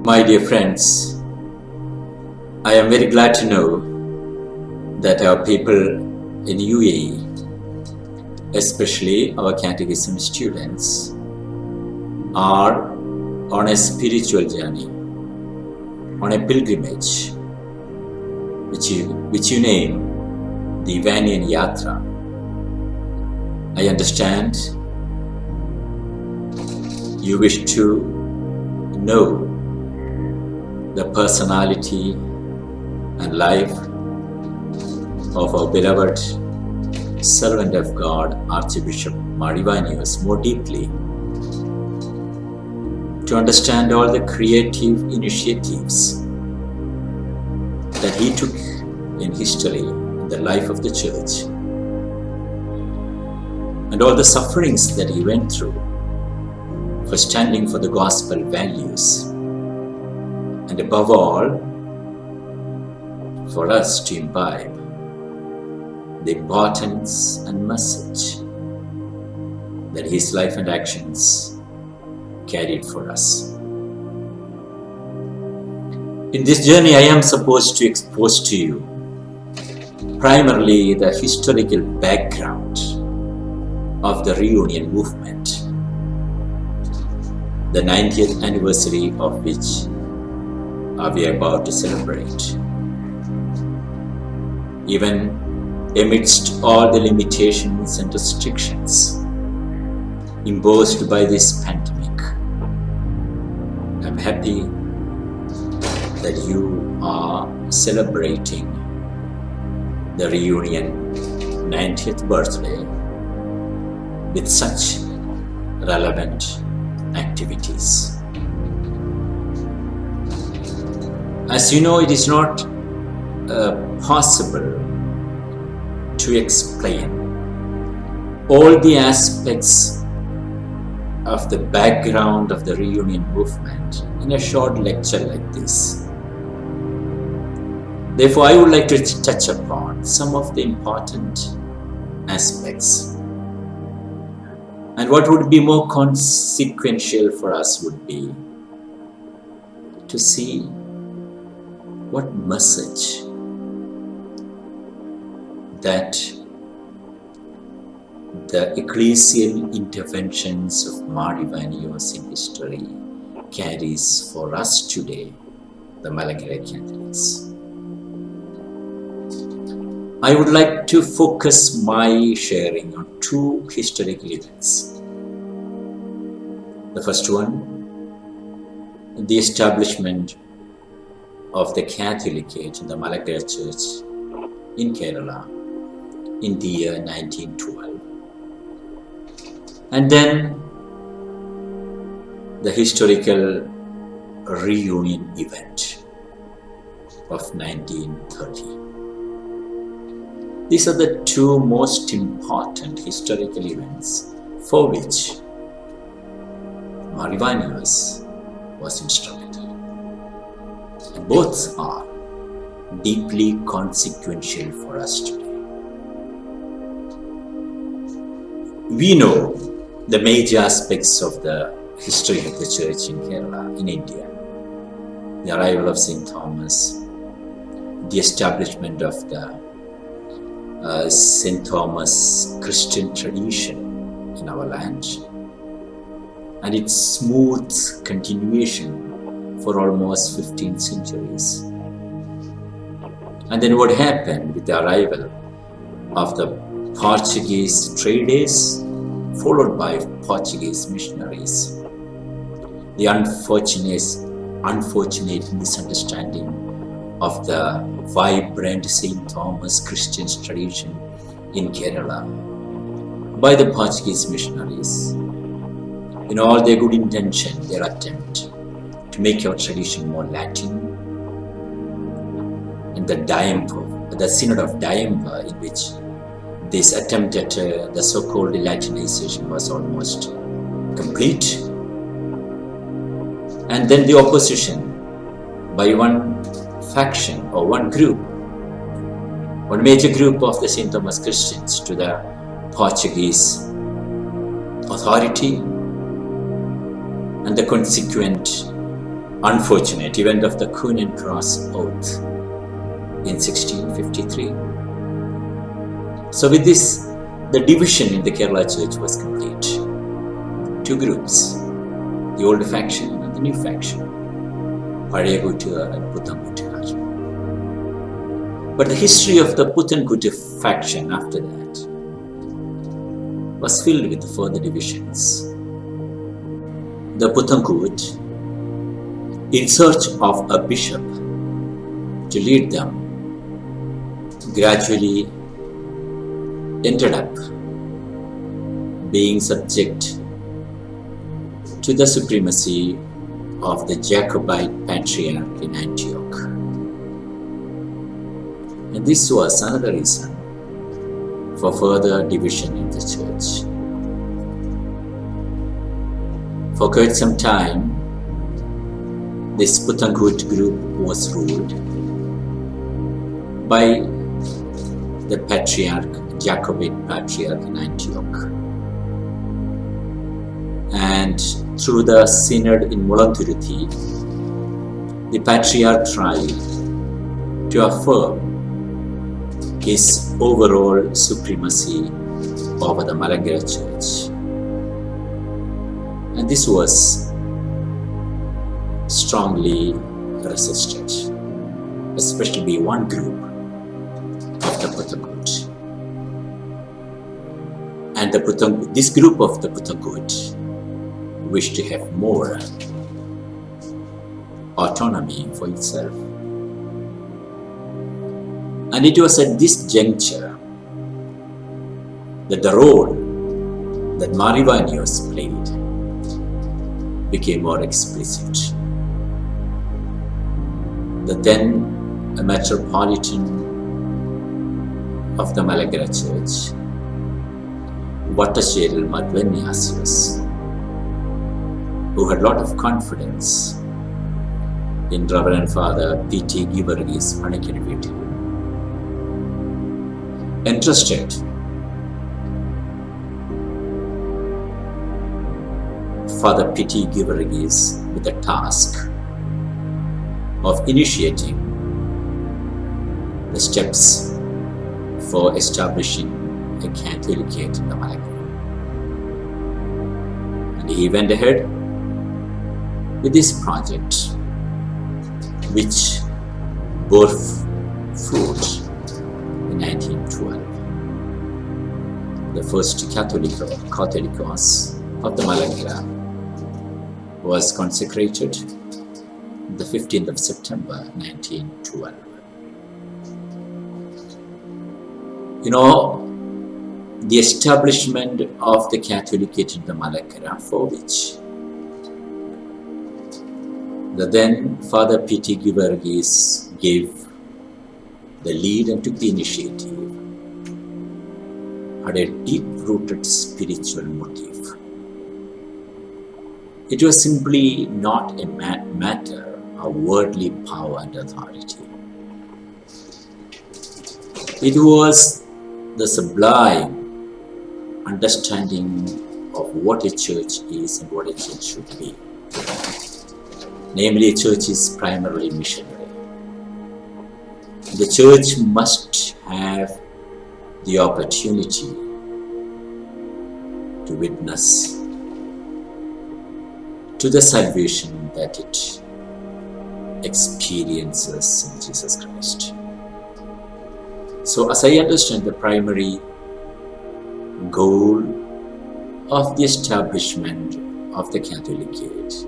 My dear friends, I am very glad to know that our people in UAE, especially our catechism students, are on a spiritual journey, on a pilgrimage, which you name the Ivanian Yathra. I understand you wish to know the personality and life of our beloved servant of God, Archbishop Ivanian, more deeply, to understand all the creative initiatives that he took in history, in the life of the church, and all the sufferings that he went through for standing for the gospel values, and above all, for us to imbibe the importance and message that his life and actions carried for us. In this journey, I am supposed to expose to you primarily the historical background of the reunion movement, the 90th anniversary of which we are about to celebrate. Even amidst all the limitations and restrictions imposed by this pandemic, I'm happy that you are celebrating the reunion 90th birthday with such relevant activities. As you know, it is not possible to explain all the aspects of the background of the reunion movement in a short lecture like this. Therefore, I would like to touch upon some of the important aspects. And what would be more consequential for us would be to see what message that the ecclesial interventions of Ivanian in history carries for us today, the Malankara Catholics. I would like to focus my sharing on two historical events. The first one, the establishment of the Catholicate in the Malankara Church in Kerala in the year 1912. And then the historical reunion event of 1930. These are the two most important historical events for which Ivanian was instrumental. And both are deeply consequential for us today. We know the major aspects of the history of the church in Kerala, in India. The arrival of St. Thomas, the establishment of the St. Thomas Christian tradition in our land, and its smooth continuation for almost 15 centuries. And then what happened with the arrival of the Portuguese traders, followed by Portuguese missionaries. The unfortunate misunderstanding of the vibrant St. Thomas Christian tradition in Kerala by the Portuguese missionaries. In all their good intention, their attempt to make our tradition more Latin, and the Synod of Diember, in which this attempt at the so-called Latinization was almost complete. And then the opposition by one faction or one group, one major group of the St. Thomas Christians to the Portuguese authority, and the consequent unfortunate event of the Queen and Cross Oath in 1653. So with this, the division in the Kerala Church was complete. Two groups, the old faction and the new faction, Pazhaya Kootukaar and Puthan Kootukaar. But the history of the Puthan Kootukaar faction after that was filled with further divisions. The Puthan Kootukaar, in search of a bishop to lead them, gradually ended up being subject to the supremacy of the Jacobite patriarch in Antioch. And this was another reason for further division in the church. For quite some time, this Puthan Kootukaar group was ruled by the Jacobite patriarch in Antioch. And through the synod in Mulanturuthi, the patriarch tried to affirm his overall supremacy over the Malankara Church. And this was strongly resisted, especially by one group of the Puthan Kootukaar. And this group of the Puthan Kootukaar wished to have more autonomy for itself. And it was at this juncture that the role that Ivanian played became more explicit. The then a metropolitan of the Malankara Church, Vattacheril Madhvanyasius, who had a lot of confidence in Reverend Father P.T. Givargis Panikiriviti, entrusted Father P.T. Givargis with the task of initiating the steps for establishing a Catholicate in the Malankara. And he went ahead with this project, which bore fruit in 1912. The first Catholicos of the Malankara was consecrated the 15th of September 1912. You know, the establishment of the Catholicate in the Malankara, for which the then Father P.T. Givargis gave the lead and took the initiative, had a deep-rooted spiritual motive. It was simply not a matter of worldly power and authority. It was the sublime understanding of what a church is and what a church should be. Namely, a church is primarily missionary. The church must have the opportunity to witness to the salvation that it experiences in Jesus Christ. So as I understand, the primary goal of the establishment of the Catholicate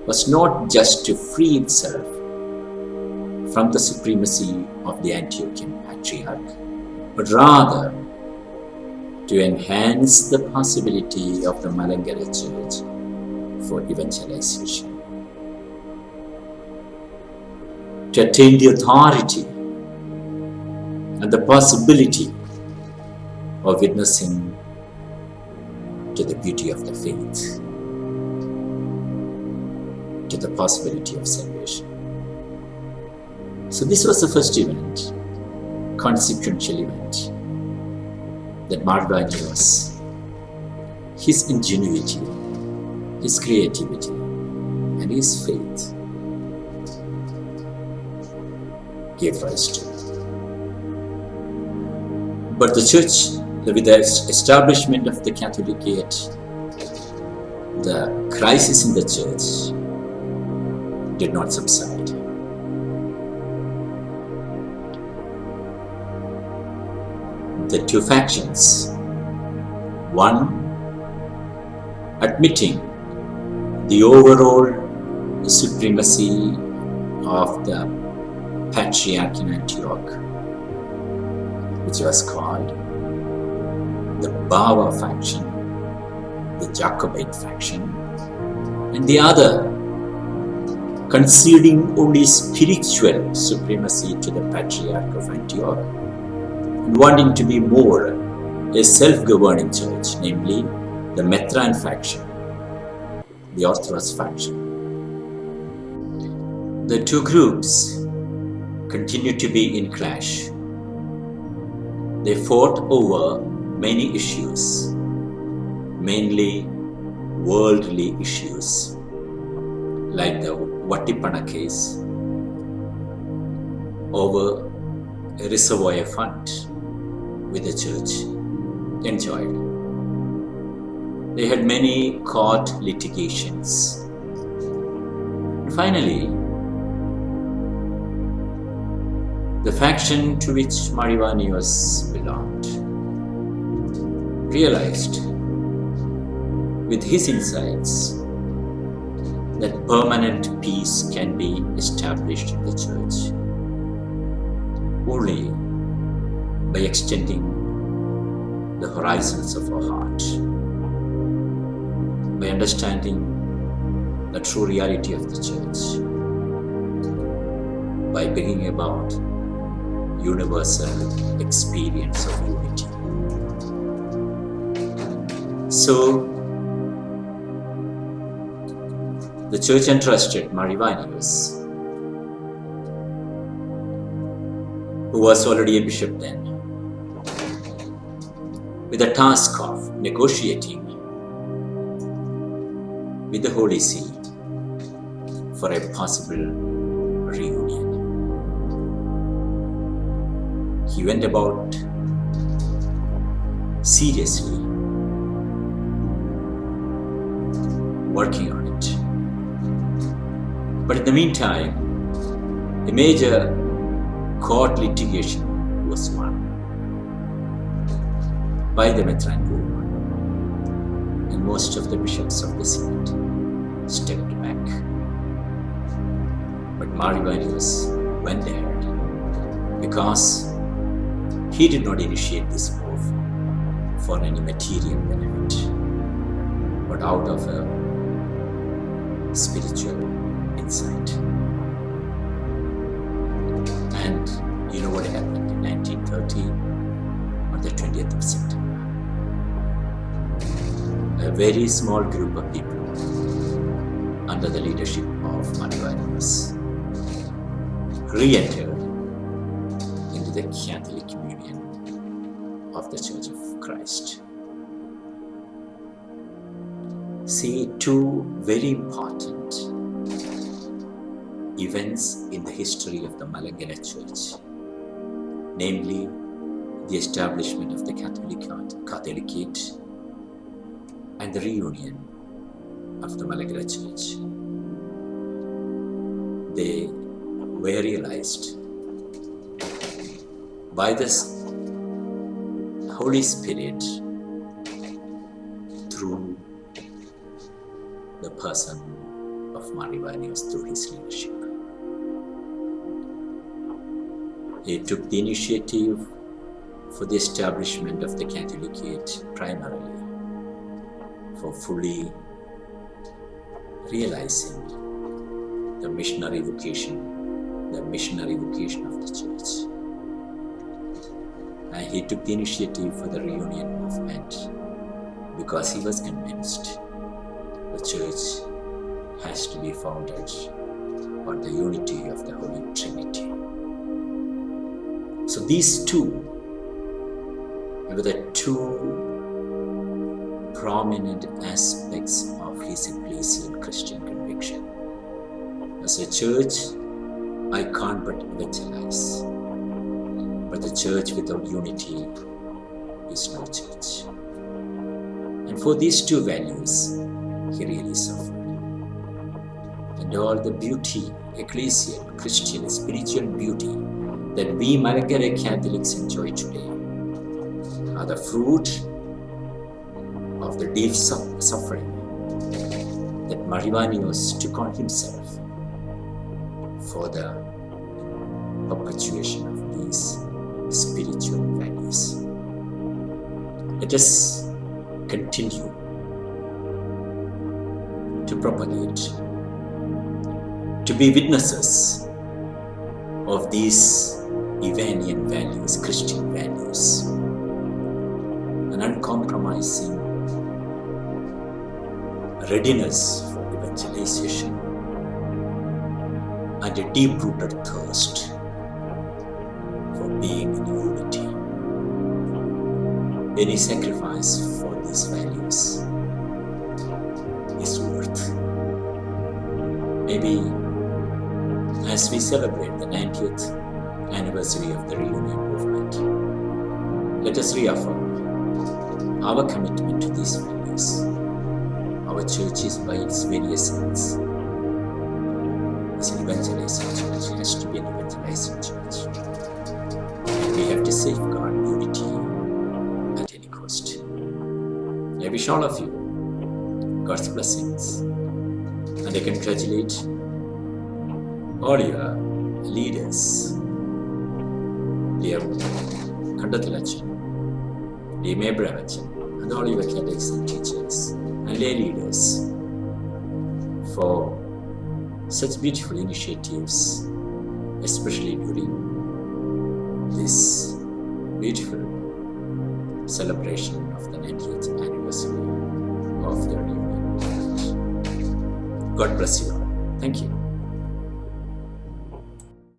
was not just to free itself from the supremacy of the Antiochian Patriarch, but rather to enhance the possibility of the Malankara Church for evangelization, to attain the authority and the possibility of witnessing to the beauty of the faith, to the possibility of salvation. So this was the first event, consequential event, that Ivanian was his ingenuity, his creativity, and his faith gave rise to. But the church, with the establishment of the Catholicate, the crisis in the church did not subside. The two factions, one admitting the overall supremacy of the Patriarch in Antioch, which was called the Bava faction, the Jacobite faction, and the other conceding only spiritual supremacy to the Patriarch of Antioch and wanting to be more a self-governing church, namely the Mithran faction, the Orthodox faction. The two groups continued to be in clash. They fought over many issues, mainly worldly issues, like the Vattipana case, over a reservoir fund with the church enjoyed. They had many court litigations. And finally, the faction to which Ivanian belonged realized with his insights that permanent peace can be established in the church only by extending the horizons of our heart, by understanding the true reality of the church, by bringing about universal experience of unity. So, the church entrusted Ivanian, who was already a bishop then, with the task of negotiating with the Holy See for a possible reunion. He went about seriously working on it. But in the meantime, a major court litigation was won by the Mithran group, and most of the bishops of the synod stepped back. But Ivanian went ahead because he did not initiate this move for any material benefit, but out of a spiritual insight. And you know what happened in 1930 on the 20th of September? A very small group of people under the leadership of Ivanian re-entered into the Catholic communion of the Church of Christ. See, two very important events in the history of the Malangana Church, namely the establishment of the Catholicate and the reunion of the Malangana Church. They were realized by the Holy Spirit through the person of Ivanian through his leadership. He took the initiative for the establishment of the Catholicate primarily for fully realizing the missionary vocation of the church. And he took the initiative for the reunion movement because he was convinced the church has to be founded on the unity of the Holy Trinity. So these two were the two prominent aspects of his ecclesial Christian conviction. As a church I can't but evangelize. But the church without unity is no church. And for these two values, he really suffered. And all the beauty, ecclesial, Christian, spiritual beauty that we Malankara Catholics enjoy today are the fruit of the deep suffering that Ivanian took on himself for the perpetuation of these spiritual values. Let us continue to propagate, to be witnesses of these Ivanian values, Christian values, an uncompromising readiness for evangelization, and a deep-rooted thirst for being in unity. Any sacrifice for these values is worth. Maybe as we celebrate the 90th anniversary of the reunion movement, let us reaffirm our commitment to these values. Our church is, by its very essence, is an evangelizing church. It has to be an evangelizing church. And we have to safeguard unity at any cost. I wish all of you God's blessings, and I congratulate all your leaders, dear Kandathilachan, dear Mebravachan, and all your cadets and teachers and lay leaders for such beautiful initiatives, especially during this beautiful celebration of the 90th anniversary of the reunion. God bless you all. Thank you.